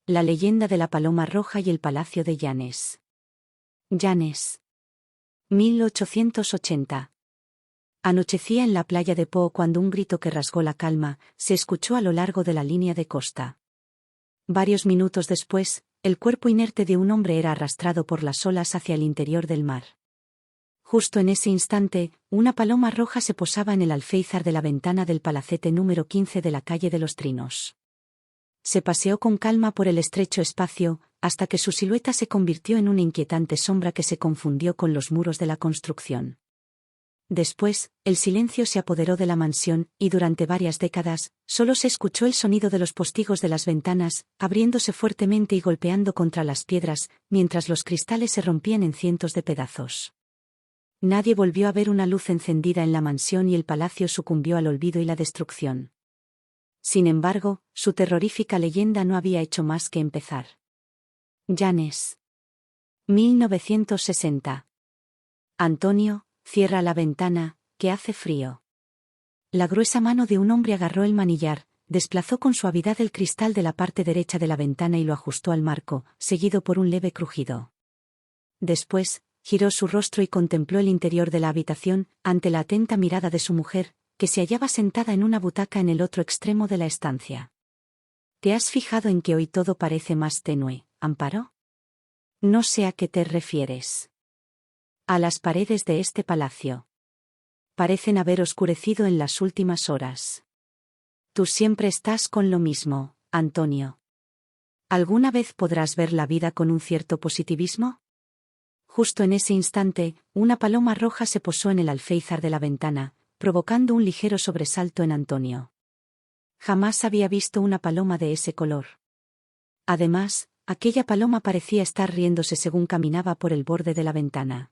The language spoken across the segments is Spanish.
La leyenda de la paloma roja y el palacio de Llanes. Llanes. 1880. Anochecía en la playa de Po cuando un grito que rasgó la calma se escuchó a lo largo de la línea de costa. Varios minutos después, el cuerpo inerte de un hombre era arrastrado por las olas hacia el interior del mar. Justo en ese instante, una paloma roja se posaba en el alféizar de la ventana del palacete número 15 de la calle de los Trinos. Se paseó con calma por el estrecho espacio, hasta que su silueta se convirtió en una inquietante sombra que se confundió con los muros de la construcción. Después, el silencio se apoderó de la mansión, y durante varias décadas, solo se escuchó el sonido de los postigos de las ventanas, abriéndose fuertemente y golpeando contra las piedras, mientras los cristales se rompían en cientos de pedazos. Nadie volvió a ver una luz encendida en la mansión y el palacio sucumbió al olvido y la destrucción. Sin embargo, su terrorífica leyenda no había hecho más que empezar. Llanes. 1960. Antonio, cierra la ventana, que hace frío. La gruesa mano de un hombre agarró el manillar, desplazó con suavidad el cristal de la parte derecha de la ventana y lo ajustó al marco, seguido por un leve crujido. Después, giró su rostro y contempló el interior de la habitación, ante la atenta mirada de su mujer, que se hallaba sentada en una butaca en el otro extremo de la estancia. ¿Te has fijado en que hoy todo parece más tenue, Amparo? No sé a qué te refieres. A las paredes de este palacio. Parecen haber oscurecido en las últimas horas. Tú siempre estás con lo mismo, Antonio. ¿Alguna vez podrás ver la vida con un cierto positivismo? Justo en ese instante, una paloma roja se posó en el alféizar de la ventana, provocando un ligero sobresalto en Antonio. Jamás había visto una paloma de ese color. Además, aquella paloma parecía estar riéndose según caminaba por el borde de la ventana.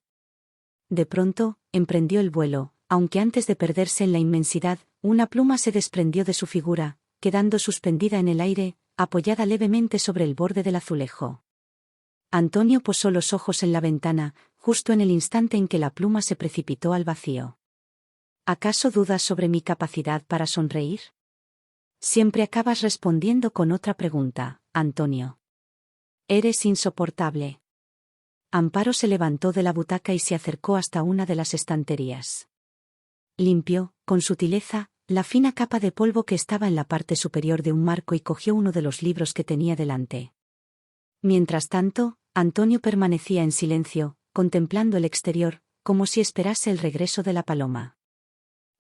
De pronto, emprendió el vuelo, aunque antes de perderse en la inmensidad, una pluma se desprendió de su figura, quedando suspendida en el aire, apoyada levemente sobre el borde del azulejo. Antonio posó los ojos en la ventana, justo en el instante en que la pluma se precipitó al vacío. ¿Acaso dudas sobre mi capacidad para sonreír? Siempre acabas respondiendo con otra pregunta, Antonio. Eres insoportable. Amparo se levantó de la butaca y se acercó hasta una de las estanterías. Limpió, con sutileza, la fina capa de polvo que estaba en la parte superior de un marco y cogió uno de los libros que tenía delante. Mientras tanto, Antonio permanecía en silencio, contemplando el exterior, como si esperase el regreso de la paloma.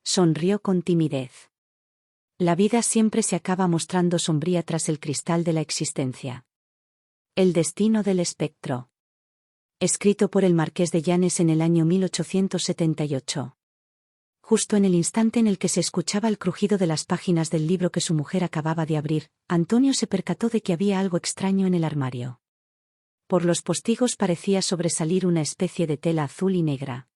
Sonrió con timidez. La vida siempre se acaba mostrando sombría tras el cristal de la existencia. El destino del espectro. Escrito por el Marqués de Llanes en el año 1878. Justo en el instante en el que se escuchaba el crujido de las páginas del libro que su mujer acababa de abrir, Antonio se percató de que había algo extraño en el armario. Por los postigos parecía sobresalir una especie de tela azul y negra.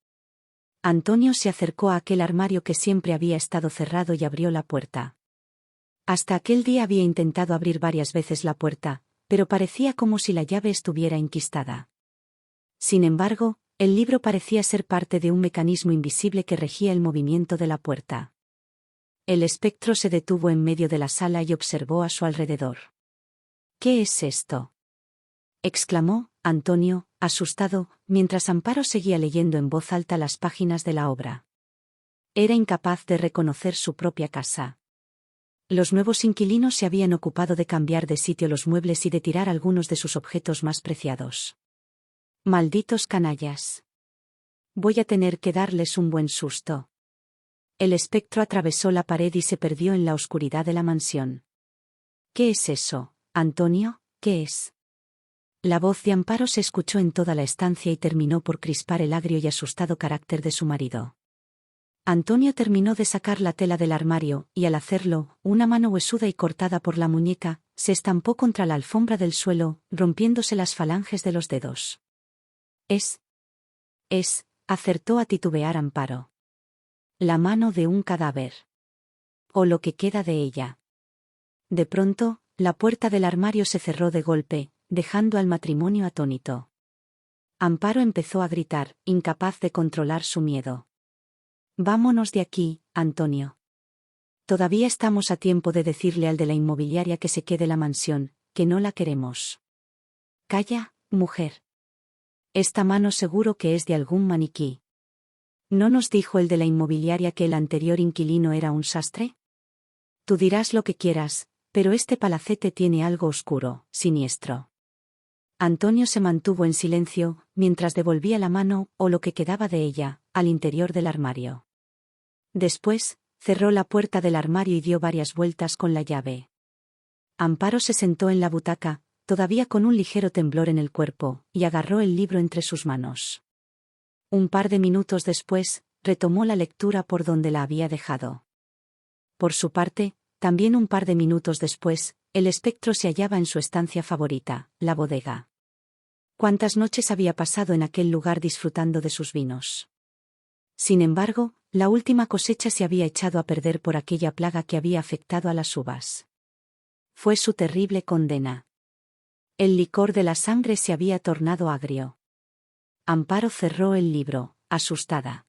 Antonio se acercó a aquel armario que siempre había estado cerrado y abrió la puerta. Hasta aquel día había intentado abrir varias veces la puerta, pero parecía como si la llave estuviera enquistada. Sin embargo, el libro parecía ser parte de un mecanismo invisible que regía el movimiento de la puerta. El espectro se detuvo en medio de la sala y observó a su alrededor. ¿Qué es esto?, exclamó Antonio, asustado, mientras Amparo seguía leyendo en voz alta las páginas de la obra. Era incapaz de reconocer su propia casa. Los nuevos inquilinos se habían ocupado de cambiar de sitio los muebles y de tirar algunos de sus objetos más preciados. Malditos canallas. Voy a tener que darles un buen susto. El espectro atravesó la pared y se perdió en la oscuridad de la mansión. ¿Qué es eso, Antonio? ¿Qué es? La voz de Amparo se escuchó en toda la estancia y terminó por crispar el agrio y asustado carácter de su marido. Antonio terminó de sacar la tela del armario, y al hacerlo, una mano huesuda y cortada por la muñeca, se estampó contra la alfombra del suelo, rompiéndose las falanges de los dedos. Acertó a titubear Amparo. La mano de un cadáver. O lo que queda de ella. De pronto, la puerta del armario se cerró de golpe, dejando al matrimonio atónito. Amparo empezó a gritar, incapaz de controlar su miedo. Vámonos de aquí, Antonio. Todavía estamos a tiempo de decirle al de la inmobiliaria que se quede la mansión, que no la queremos. Calla, mujer. Esta mano seguro que es de algún maniquí. ¿No nos dijo el de la inmobiliaria que el anterior inquilino era un sastre? Tú dirás lo que quieras, pero este palacete tiene algo oscuro, siniestro. Antonio se mantuvo en silencio, mientras devolvía la mano, o lo que quedaba de ella, al interior del armario. Después, cerró la puerta del armario y dio varias vueltas con la llave. Amparo se sentó en la butaca, todavía con un ligero temblor en el cuerpo, y agarró el libro entre sus manos. Un par de minutos después, retomó la lectura por donde la había dejado. Por su parte, también un par de minutos después, el espectro se hallaba en su estancia favorita, la bodega. ¿Cuántas noches había pasado en aquel lugar disfrutando de sus vinos? Sin embargo, la última cosecha se había echado a perder por aquella plaga que había afectado a las uvas. Fue su terrible condena. El licor de la sangre se había tornado agrio. Amparo cerró el libro, asustada.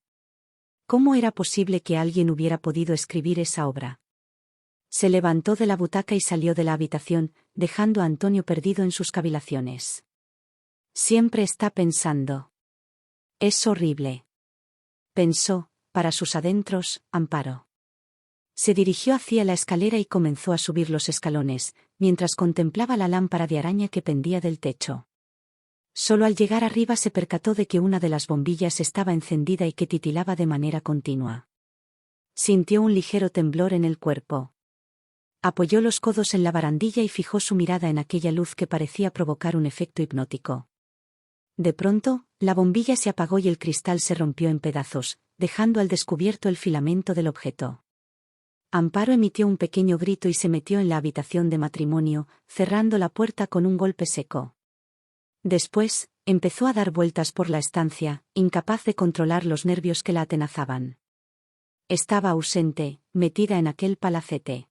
¿Cómo era posible que alguien hubiera podido escribir esa obra? Se levantó de la butaca y salió de la habitación, dejando a Antonio perdido en sus cavilaciones. Siempre está pensando. Es horrible. Pensó, para sus adentros, Amparo. Se dirigió hacia la escalera y comenzó a subir los escalones, mientras contemplaba la lámpara de araña que pendía del techo. Solo al llegar arriba se percató de que una de las bombillas estaba encendida y que titilaba de manera continua. Sintió un ligero temblor en el cuerpo. Apoyó los codos en la barandilla y fijó su mirada en aquella luz que parecía provocar un efecto hipnótico. De pronto, la bombilla se apagó y el cristal se rompió en pedazos, dejando al descubierto el filamento del objeto. Amparo emitió un pequeño grito y se metió en la habitación de matrimonio, cerrando la puerta con un golpe seco. Después, empezó a dar vueltas por la estancia, incapaz de controlar los nervios que la atenazaban. Estaba ausente, metida en aquel palacete.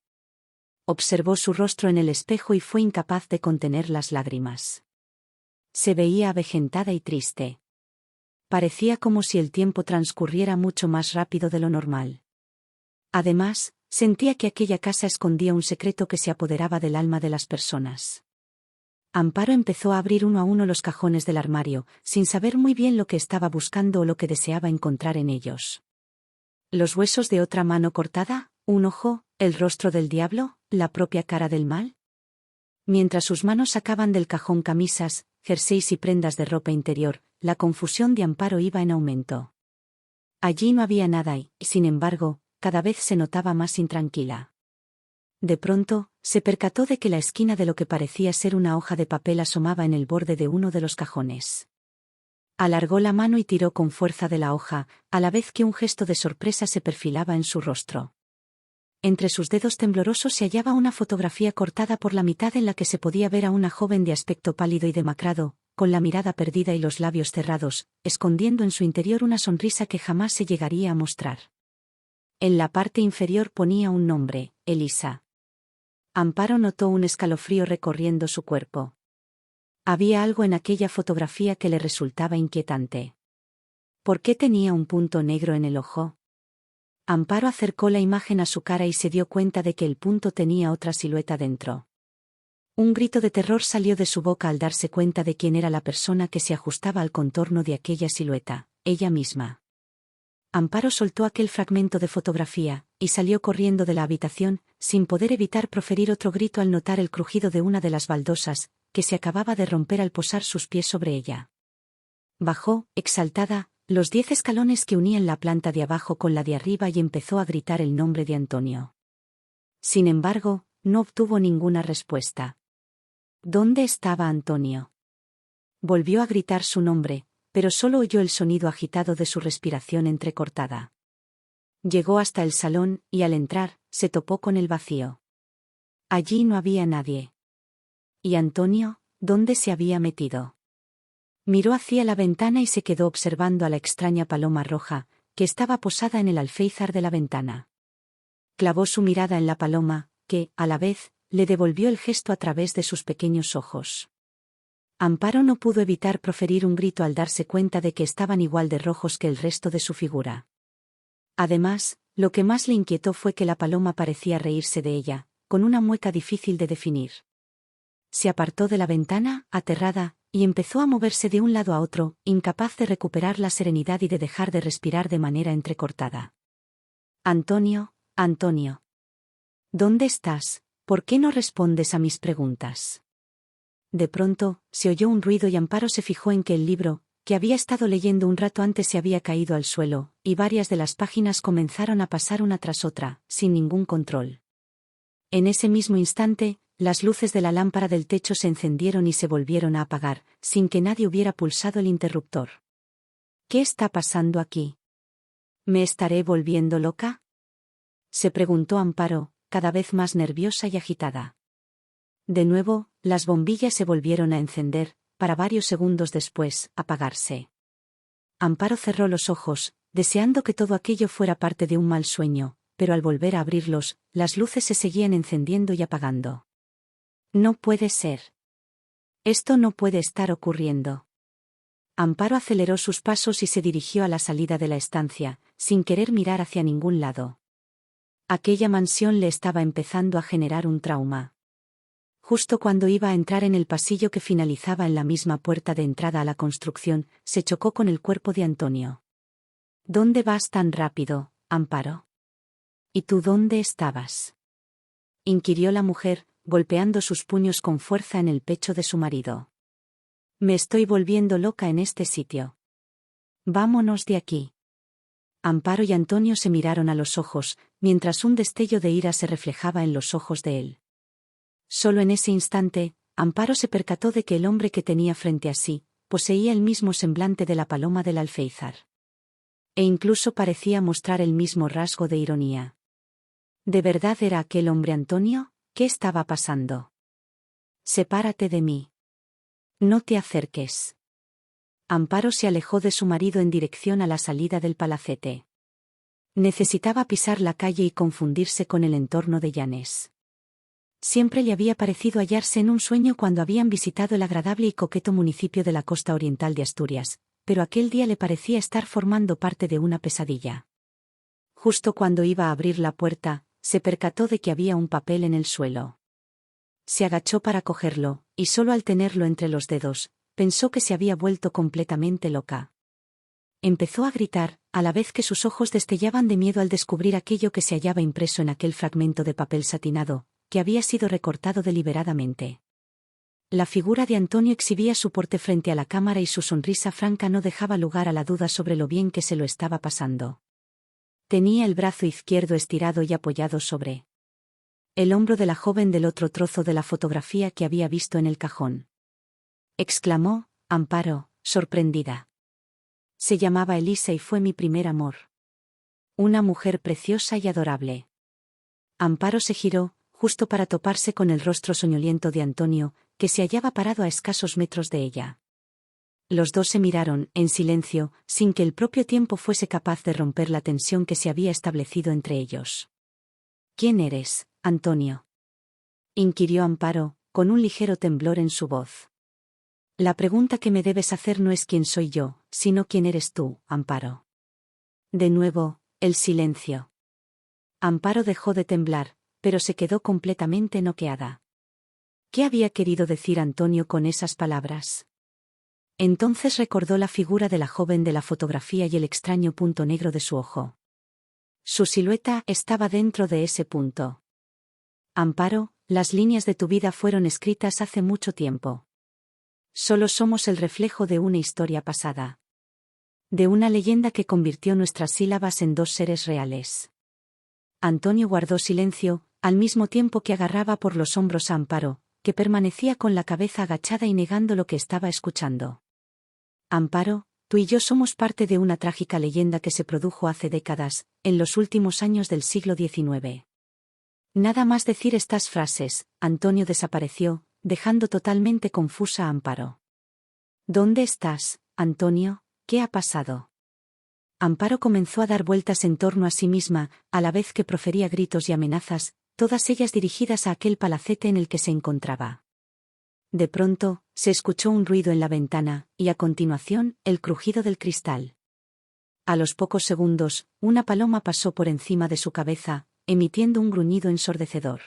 Observó su rostro en el espejo y fue incapaz de contener las lágrimas. Se veía avejentada y triste. Parecía como si el tiempo transcurriera mucho más rápido de lo normal. Además, sentía que aquella casa escondía un secreto que se apoderaba del alma de las personas. Amparo empezó a abrir uno a uno los cajones del armario, sin saber muy bien lo que estaba buscando o lo que deseaba encontrar en ellos. ¿Los huesos de otra mano cortada? ¿Un ojo? ¿El rostro del diablo? ¿La propia cara del mal? Mientras sus manos sacaban del cajón camisas, jerseys y prendas de ropa interior, la confusión de Amparo iba en aumento. Allí no había nada y, sin embargo, cada vez se notaba más intranquila. De pronto, se percató de que la esquina de lo que parecía ser una hoja de papel asomaba en el borde de uno de los cajones. Alargó la mano y tiró con fuerza de la hoja, a la vez que un gesto de sorpresa se perfilaba en su rostro. Entre sus dedos temblorosos se hallaba una fotografía cortada por la mitad en la que se podía ver a una joven de aspecto pálido y demacrado, con la mirada perdida y los labios cerrados, escondiendo en su interior una sonrisa que jamás se llegaría a mostrar. En la parte inferior ponía un nombre, Elisa. Amparo notó un escalofrío recorriendo su cuerpo. Había algo en aquella fotografía que le resultaba inquietante. ¿Por qué tenía un punto negro en el ojo? Amparo acercó la imagen a su cara y se dio cuenta de que el punto tenía otra silueta dentro. Un grito de terror salió de su boca al darse cuenta de quién era la persona que se ajustaba al contorno de aquella silueta, ella misma. Amparo soltó aquel fragmento de fotografía, y salió corriendo de la habitación, sin poder evitar proferir otro grito al notar el crujido de una de las baldosas, que se acababa de romper al posar sus pies sobre ella. Bajó, exaltada, los 10 escalones que unían la planta de abajo con la de arriba y empezó a gritar el nombre de Antonio. Sin embargo, no obtuvo ninguna respuesta. ¿Dónde estaba Antonio? Volvió a gritar su nombre, pero solo oyó el sonido agitado de su respiración entrecortada. Llegó hasta el salón, y al entrar, se topó con el vacío. Allí no había nadie. ¿Y Antonio, dónde se había metido? Miró hacia la ventana y se quedó observando a la extraña paloma roja, que estaba posada en el alféizar de la ventana. Clavó su mirada en la paloma, que, a la vez, le devolvió el gesto a través de sus pequeños ojos. Amparo no pudo evitar proferir un grito al darse cuenta de que estaban igual de rojos que el resto de su figura. Además, lo que más le inquietó fue que la paloma parecía reírse de ella, con una mueca difícil de definir. Se apartó de la ventana, aterrada, y empezó a moverse de un lado a otro, incapaz de recuperar la serenidad y de dejar de respirar de manera entrecortada. Antonio, Antonio. ¿Dónde estás? ¿Por qué no respondes a mis preguntas? De pronto, se oyó un ruido y Amparo se fijó en que el libro, que había estado leyendo un rato antes, se había caído al suelo, y varias de las páginas comenzaron a pasar una tras otra, sin ningún control. En ese mismo instante, las luces de la lámpara del techo se encendieron y se volvieron a apagar, sin que nadie hubiera pulsado el interruptor. ¿Qué está pasando aquí? ¿Me estaré volviendo loca?, se preguntó Amparo, cada vez más nerviosa y agitada. De nuevo, las bombillas se volvieron a encender, para varios segundos después, apagarse. Amparo cerró los ojos, deseando que todo aquello fuera parte de un mal sueño, pero al volver a abrirlos, las luces se seguían encendiendo y apagando. No puede ser. Esto no puede estar ocurriendo. Amparo aceleró sus pasos y se dirigió a la salida de la estancia, sin querer mirar hacia ningún lado. Aquella mansión le estaba empezando a generar un trauma. Justo cuando iba a entrar en el pasillo que finalizaba en la misma puerta de entrada a la construcción, se chocó con el cuerpo de Antonio. ¿Dónde vas tan rápido, Amparo? ¿Y tú dónde estabas?, inquirió la mujer, golpeando sus puños con fuerza en el pecho de su marido. Me estoy volviendo loca en este sitio. Vámonos de aquí. Amparo y Antonio se miraron a los ojos, mientras un destello de ira se reflejaba en los ojos de él. Solo en ese instante, Amparo se percató de que el hombre que tenía frente a sí, poseía el mismo semblante de la paloma del alféizar. E incluso parecía mostrar el mismo rasgo de ironía. ¿De verdad era aquel hombre Antonio? ¿Qué estaba pasando? Sepárate de mí. No te acerques. Amparo se alejó de su marido en dirección a la salida del palacete. Necesitaba pisar la calle y confundirse con el entorno de Llanes. Siempre le había parecido hallarse en un sueño cuando habían visitado el agradable y coqueto municipio de la costa oriental de Asturias, pero aquel día le parecía estar formando parte de una pesadilla. Justo cuando iba a abrir la puerta, se percató de que había un papel en el suelo. Se agachó para cogerlo, y solo al tenerlo entre los dedos, pensó que se había vuelto completamente loca. Empezó a gritar, a la vez que sus ojos destellaban de miedo al descubrir aquello que se hallaba impreso en aquel fragmento de papel satinado, que había sido recortado deliberadamente. La figura de Antonio exhibía su porte frente a la cámara y su sonrisa franca no dejaba lugar a la duda sobre lo bien que se lo estaba pasando. Tenía el brazo izquierdo estirado y apoyado sobre el hombro de la joven del otro trozo de la fotografía que había visto en el cajón. Exclamó, Amparo, sorprendida. Se llamaba Elisa y fue mi primer amor. Una mujer preciosa y adorable. Amparo se giró, justo para toparse con el rostro soñoliento de Antonio, que se hallaba parado a escasos metros de ella. Los dos se miraron, en silencio, sin que el propio tiempo fuese capaz de romper la tensión que se había establecido entre ellos. ¿Quién eres, Antonio?, inquirió Amparo, con un ligero temblor en su voz. La pregunta que me debes hacer no es quién soy yo, sino quién eres tú, Amparo. De nuevo, el silencio. Amparo dejó de temblar, pero se quedó completamente noqueada. ¿Qué había querido decir Antonio con esas palabras? Entonces recordó la figura de la joven de la fotografía y el extraño punto negro de su ojo. Su silueta estaba dentro de ese punto. Amparo, las líneas de tu vida fueron escritas hace mucho tiempo. Solo somos el reflejo de una historia pasada. De una leyenda que convirtió nuestras sílabas en dos seres reales. Antonio guardó silencio, al mismo tiempo que agarraba por los hombros a Amparo, que permanecía con la cabeza agachada y negando lo que estaba escuchando. Amparo, tú y yo somos parte de una trágica leyenda que se produjo hace décadas, en los últimos años del siglo XIX. Nada más decir estas frases, Antonio desapareció, dejando totalmente confusa a Amparo. ¿Dónde estás, Antonio? ¿Qué ha pasado? Amparo comenzó a dar vueltas en torno a sí misma, a la vez que profería gritos y amenazas, todas ellas dirigidas a aquel palacete en el que se encontraba. De pronto, se escuchó un ruido en la ventana, y a continuación, el crujido del cristal. A los pocos segundos, una paloma pasó por encima de su cabeza, emitiendo un gruñido ensordecedor.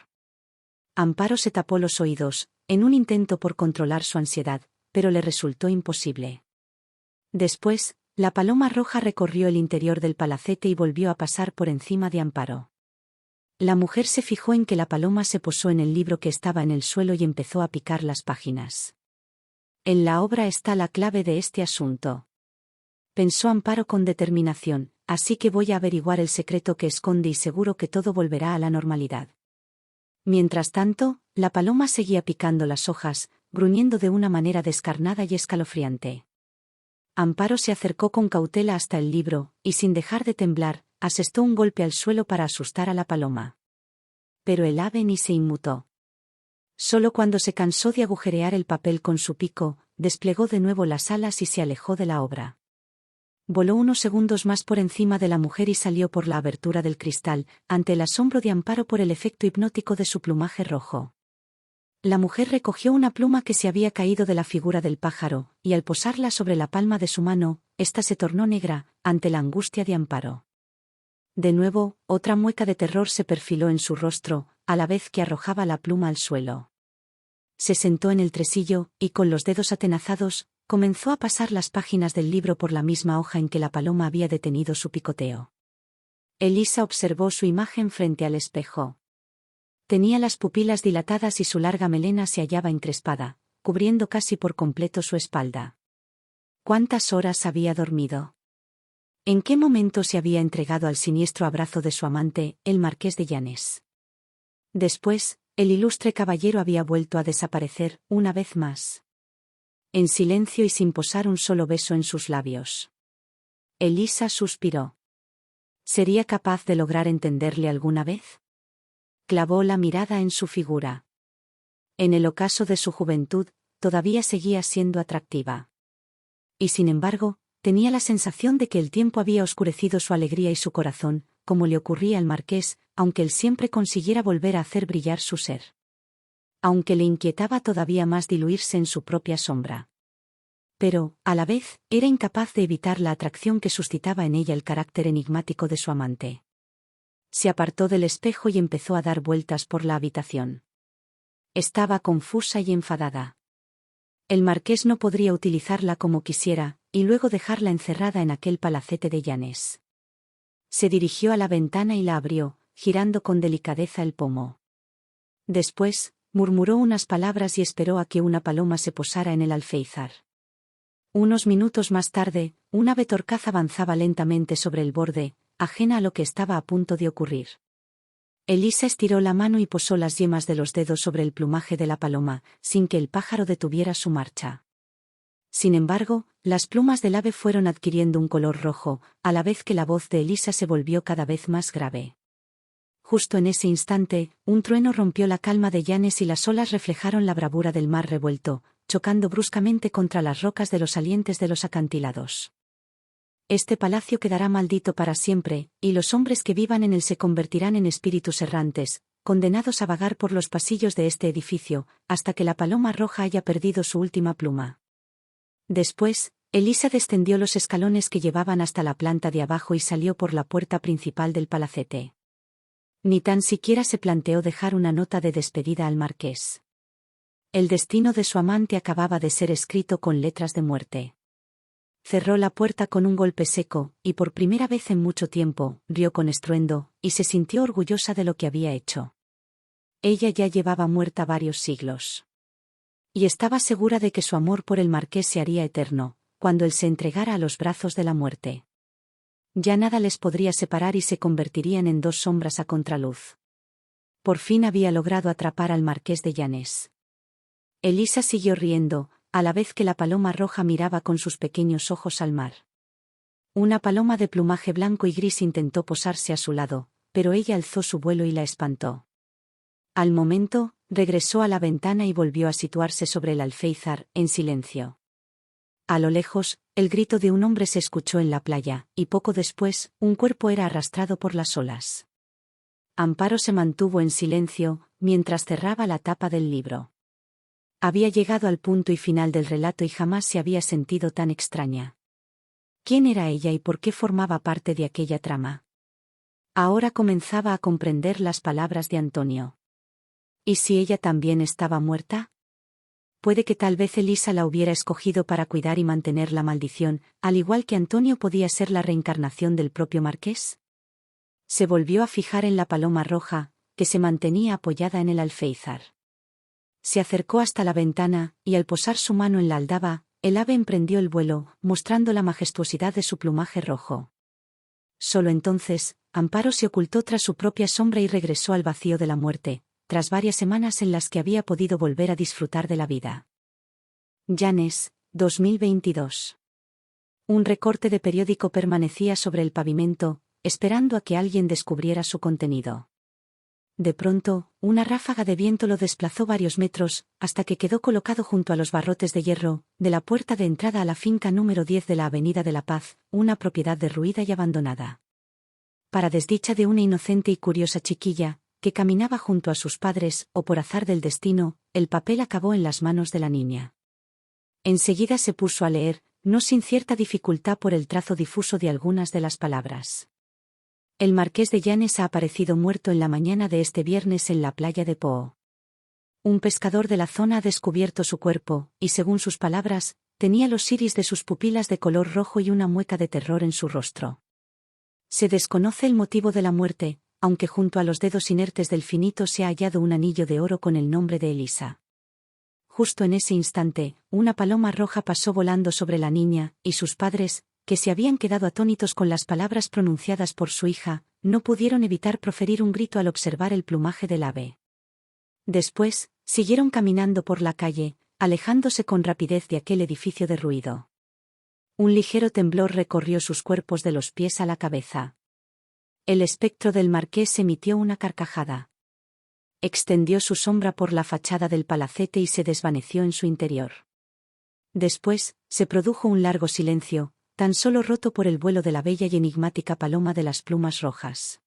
Amparo se tapó los oídos, en un intento por controlar su ansiedad, pero le resultó imposible. Después, la paloma roja recorrió el interior del palacete y volvió a pasar por encima de Amparo. La mujer se fijó en que la paloma se posó en el libro que estaba en el suelo y empezó a picar las páginas. En la obra está la clave de este asunto. Pensó Amparo con determinación, así que voy a averiguar el secreto que esconde y seguro que todo volverá a la normalidad. Mientras tanto, la paloma seguía picando las hojas, gruñendo de una manera descarnada y escalofriante. Amparo se acercó con cautela hasta el libro, y sin dejar de temblar, asestó un golpe al suelo para asustar a la paloma. Pero el ave ni se inmutó. Solo cuando se cansó de agujerear el papel con su pico, desplegó de nuevo las alas y se alejó de la obra. Voló unos segundos más por encima de la mujer y salió por la abertura del cristal, ante el asombro de Amparo por el efecto hipnótico de su plumaje rojo. La mujer recogió una pluma que se había caído de la figura del pájaro, y al posarla sobre la palma de su mano, ésta se tornó negra, ante la angustia de Amparo. De nuevo, otra mueca de terror se perfiló en su rostro, a la vez que arrojaba la pluma al suelo. Se sentó en el tresillo, y con los dedos atenazados, comenzó a pasar las páginas del libro por la misma hoja en que la paloma había detenido su picoteo. Elisa observó su imagen frente al espejo. Tenía las pupilas dilatadas y su larga melena se hallaba encrespada, cubriendo casi por completo su espalda. ¿Cuántas horas había dormido? ¿En qué momento se había entregado al siniestro abrazo de su amante, el marqués de Llanes? Después, el ilustre caballero había vuelto a desaparecer, una vez más. En silencio y sin posar un solo beso en sus labios. Elisa suspiró. ¿Sería capaz de lograr entenderle alguna vez? Clavó la mirada en su figura. En el ocaso de su juventud, todavía seguía siendo atractiva. Y sin embargo, tenía la sensación de que el tiempo había oscurecido su alegría y su corazón, como le ocurría al marqués, aunque él siempre consiguiera volver a hacer brillar su ser. Aunque le inquietaba todavía más diluirse en su propia sombra. Pero, a la vez, era incapaz de evitar la atracción que suscitaba en ella el carácter enigmático de su amante. Se apartó del espejo y empezó a dar vueltas por la habitación. Estaba confusa y enfadada. El marqués no podría utilizarla como quisiera, y luego dejarla encerrada en aquel palacete de Llanes. Se dirigió a la ventana y la abrió, girando con delicadeza el pomo. Después, murmuró unas palabras y esperó a que una paloma se posara en el alféizar. Unos minutos más tarde, un ave torcaz avanzaba lentamente sobre el borde, ajena a lo que estaba a punto de ocurrir. Elisa estiró la mano y posó las yemas de los dedos sobre el plumaje de la paloma, sin que el pájaro detuviera su marcha. Sin embargo, las plumas del ave fueron adquiriendo un color rojo, a la vez que la voz de Elisa se volvió cada vez más grave. Justo en ese instante, un trueno rompió la calma de Llanes y las olas reflejaron la bravura del mar revuelto, chocando bruscamente contra las rocas de los salientes de los acantilados. Este palacio quedará maldito para siempre, y los hombres que vivan en él se convertirán en espíritus errantes, condenados a vagar por los pasillos de este edificio, hasta que la paloma roja haya perdido su última pluma. Después, Elisa descendió los escalones que llevaban hasta la planta de abajo y salió por la puerta principal del palacete. Ni tan siquiera se planteó dejar una nota de despedida al marqués. El destino de su amante acababa de ser escrito con letras de muerte. Cerró la puerta con un golpe seco, y por primera vez en mucho tiempo, rió con estruendo, y se sintió orgullosa de lo que había hecho. Ella ya llevaba muerta varios siglos. Y estaba segura de que su amor por el marqués se haría eterno, cuando él se entregara a los brazos de la muerte. Ya nada les podría separar y se convertirían en dos sombras a contraluz. Por fin había logrado atrapar al marqués de Llanes. Elisa siguió riendo, a la vez que la paloma roja miraba con sus pequeños ojos al mar. Una paloma de plumaje blanco y gris intentó posarse a su lado, pero ella alzó su vuelo y la espantó. Al momento, regresó a la ventana y volvió a situarse sobre el alféizar, en silencio. A lo lejos, el grito de un hombre se escuchó en la playa, y poco después, un cuerpo era arrastrado por las olas. Amparo se mantuvo en silencio, mientras cerraba la tapa del libro. Había llegado al punto y final del relato y jamás se había sentido tan extraña. ¿Quién era ella y por qué formaba parte de aquella trama? Ahora comenzaba a comprender las palabras de Antonio. ¿Y si ella también estaba muerta? Puede que tal vez Elisa la hubiera escogido para cuidar y mantener la maldición, al igual que Antonio podía ser la reencarnación del propio marqués. Se volvió a fijar en la paloma roja, que se mantenía apoyada en el alféizar. Se acercó hasta la ventana, y al posar su mano en la aldaba, el ave emprendió el vuelo, mostrando la majestuosidad de su plumaje rojo. Solo entonces, Amparo se ocultó tras su propia sombra y regresó al vacío de la muerte, tras varias semanas en las que había podido volver a disfrutar de la vida. Llanes, 2022. Un recorte de periódico permanecía sobre el pavimento, esperando a que alguien descubriera su contenido. De pronto, una ráfaga de viento lo desplazó varios metros, hasta que quedó colocado junto a los barrotes de hierro, de la puerta de entrada a la finca número 10 de la Avenida de la Paz, una propiedad derruida y abandonada. Para desdicha de una inocente y curiosa chiquilla, que caminaba junto a sus padres, o por azar del destino, el papel acabó en las manos de la niña. Enseguida se puso a leer, no sin cierta dificultad por el trazo difuso de algunas de las palabras. El marqués de Llanes ha aparecido muerto en la mañana de este viernes en la playa de Poo. Un pescador de la zona ha descubierto su cuerpo, y según sus palabras, tenía los iris de sus pupilas de color rojo y una mueca de terror en su rostro. Se desconoce el motivo de la muerte, aunque junto a los dedos inertes del finito se ha hallado un anillo de oro con el nombre de Elisa. Justo en ese instante, una paloma roja pasó volando sobre la niña, y sus padres, que se habían quedado atónitos con las palabras pronunciadas por su hija, no pudieron evitar proferir un grito al observar el plumaje del ave. Después, siguieron caminando por la calle, alejándose con rapidez de aquel edificio derruido. Un ligero temblor recorrió sus cuerpos de los pies a la cabeza. El espectro del marqués emitió una carcajada. Extendió su sombra por la fachada del palacete y se desvaneció en su interior. Después, se produjo un largo silencio, tan solo roto por el vuelo de la bella y enigmática paloma de las plumas rojas.